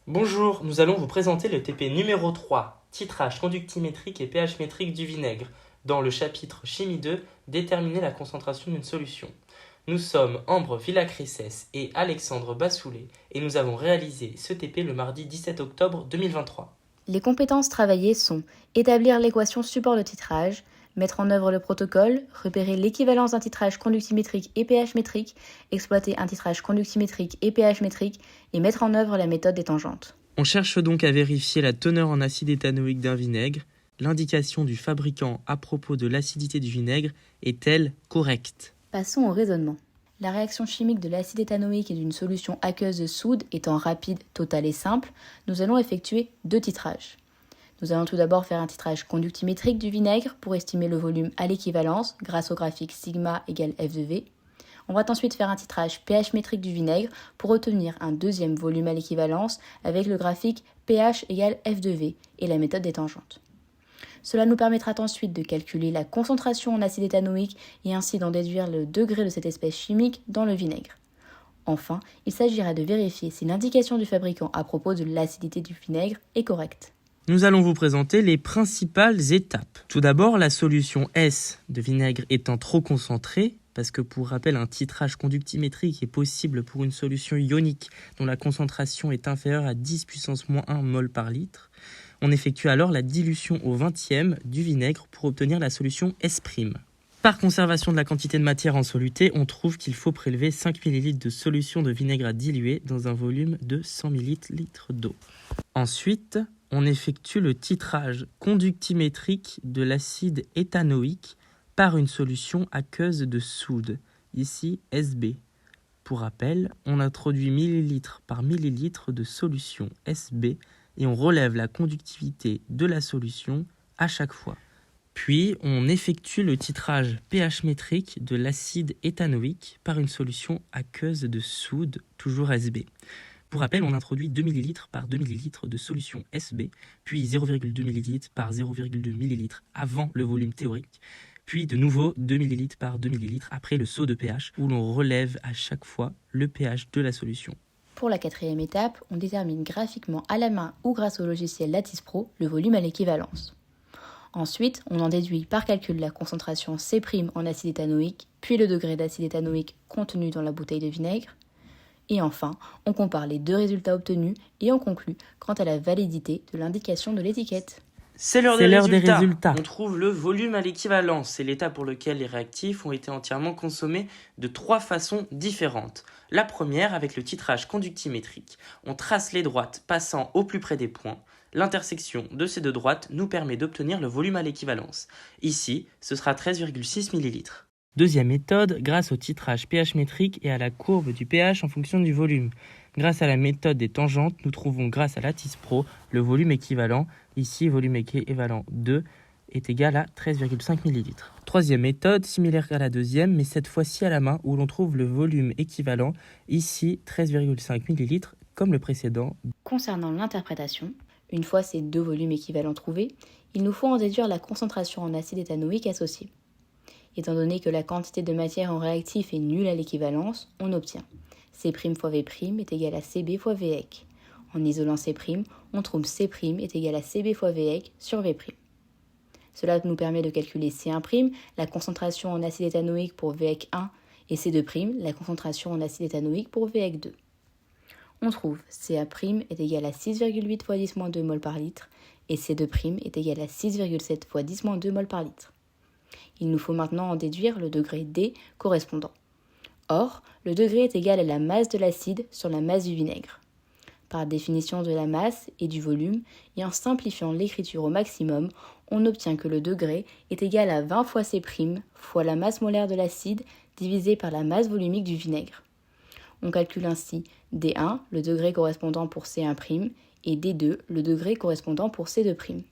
Bonjour, nous allons vous présenter le TP numéro 3, titrage conductimétrique et pH métrique du vinaigre, dans le chapitre Chimie 2, déterminer la concentration d'une solution. Nous sommes Ambre Villacrisès et Alexandre Bassoulet et nous avons réalisé ce TP le mardi 17 octobre 2023. Les compétences travaillées sont établir l'équation support de titrage, mettre en œuvre le protocole, repérer l'équivalence d'un titrage conductimétrique et pH métrique, exploiter un titrage conductimétrique et pH métrique et mettre en œuvre la méthode des tangentes. On cherche donc à vérifier la teneur en acide éthanoïque d'un vinaigre. L'indication du fabricant à propos de l'acidité du vinaigre est-elle correcte? Passons au raisonnement. La réaction chimique de l'acide éthanoïque et d'une solution aqueuse de soude étant rapide, totale et simple, nous allons effectuer deux titrages. Nous allons tout d'abord faire un titrage conductimétrique du vinaigre pour estimer le volume à l'équivalence grâce au graphique sigma égale F de V. On va ensuite faire un titrage pH métrique du vinaigre pour obtenir un deuxième volume à l'équivalence avec le graphique pH égale F de V et la méthode des tangentes. Cela nous permettra ensuite de calculer la concentration en acide éthanoïque et ainsi d'en déduire le degré de cette espèce chimique dans le vinaigre. Enfin, il s'agira de vérifier si l'indication du fabricant à propos de l'acidité du vinaigre est correcte. Nous allons vous présenter les principales étapes. Tout d'abord, la solution S de vinaigre étant trop concentrée, parce que pour rappel, un titrage conductimétrique est possible pour une solution ionique dont la concentration est inférieure à 10 puissance moins 1 mol par litre. On effectue alors la dilution au 20e du vinaigre pour obtenir la solution S'. Par conservation de la quantité de matière en soluté, on trouve qu'il faut prélever 5 ml de solution de vinaigre à diluer dans un volume de 100 ml d'eau. Ensuite, on effectue le titrage conductimétrique de l'acide éthanoïque par une solution aqueuse de soude, ici SB. Pour rappel, on introduit millilitre par millilitre de solution SB et on relève la conductivité de la solution à chaque fois. Puis, on effectue le titrage pH métrique de l'acide éthanoïque par une solution aqueuse de soude, toujours SB. Pour rappel, on introduit 2 ml par 2 ml de solution SB, puis 0,2 ml par 0,2 ml avant le volume théorique, puis de nouveau 2 ml par 2 ml après le saut de pH, où l'on relève à chaque fois le pH de la solution. Pour la quatrième étape, on détermine graphiquement à la main ou grâce au logiciel Lattice Pro le volume à l'équivalence. Ensuite, on en déduit par calcul la concentration C' en acide éthanoïque, puis le degré d'acide éthanoïque contenu dans la bouteille de vinaigre. Et enfin, on compare les deux résultats obtenus et on conclut quant à la validité de l'indication de l'étiquette. C'est l'heure des résultats. On trouve le volume à l'équivalence. C'est l'état pour lequel les réactifs ont été entièrement consommés de 3 façons différentes. La première avec le titrage conductimétrique. On trace les droites passant au plus près des points. L'intersection de ces deux droites nous permet d'obtenir le volume à l'équivalence. Ici, ce sera 13,6 ml. Deuxième méthode, grâce au titrage pH métrique et à la courbe du pH en fonction du volume. Grâce à la méthode des tangentes, nous trouvons grâce à Lattice Pro le volume équivalent. Ici, volume équivalent 2 est égal à 13,5 ml. Troisième méthode, similaire à la deuxième, mais cette fois-ci à la main, où l'on trouve le volume équivalent. Ici, 13,5 ml, comme le précédent. Concernant l'interprétation, une fois ces deux volumes équivalents trouvés, il nous faut en déduire la concentration en acide éthanoïque associée. Étant donné que la quantité de matière en réactif est nulle à l'équivalence, on obtient C' fois V' est égal à CB fois Vec. En isolant C', on trouve C' est égal à CB fois Vec sur V'. Cela nous permet de calculer C1', la concentration en acide éthanoïque pour Vec 1, et C2', la concentration en acide éthanoïque pour Vec 2. On trouve Ca' est égal à 6,8 fois 10-2 mol par litre et C2' est égal à 6,7 fois 10-2 mol par litre. Il nous faut maintenant en déduire le degré D correspondant. Or, le degré est égal à la masse de l'acide sur la masse du vinaigre. Par définition de la masse et du volume, et en simplifiant l'écriture au maximum, on obtient que le degré est égal à 20 fois C' fois la masse molaire de l'acide divisé par la masse volumique du vinaigre. On calcule ainsi D1, le degré correspondant pour C1', et D2, le degré correspondant pour C2'.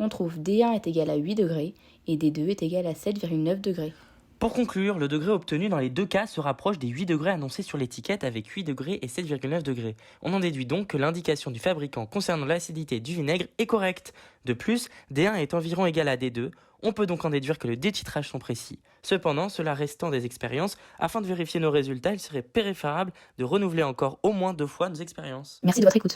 On trouve D1 est égal à 8 degrés et D2 est égal à 7,9 degrés. Pour conclure, le degré obtenu dans les deux cas se rapproche des 8 degrés annoncés sur l'étiquette avec 8 degrés et 7,9 degrés. On en déduit donc que l'indication du fabricant concernant l'acidité du vinaigre est correcte. De plus, D1 est environ égal à D2. On peut donc en déduire que les détitrages sont précis. Cependant, cela restant des expériences, afin de vérifier nos résultats, il serait préférable de renouveler encore au moins 2 fois nos expériences. Merci de votre écoute.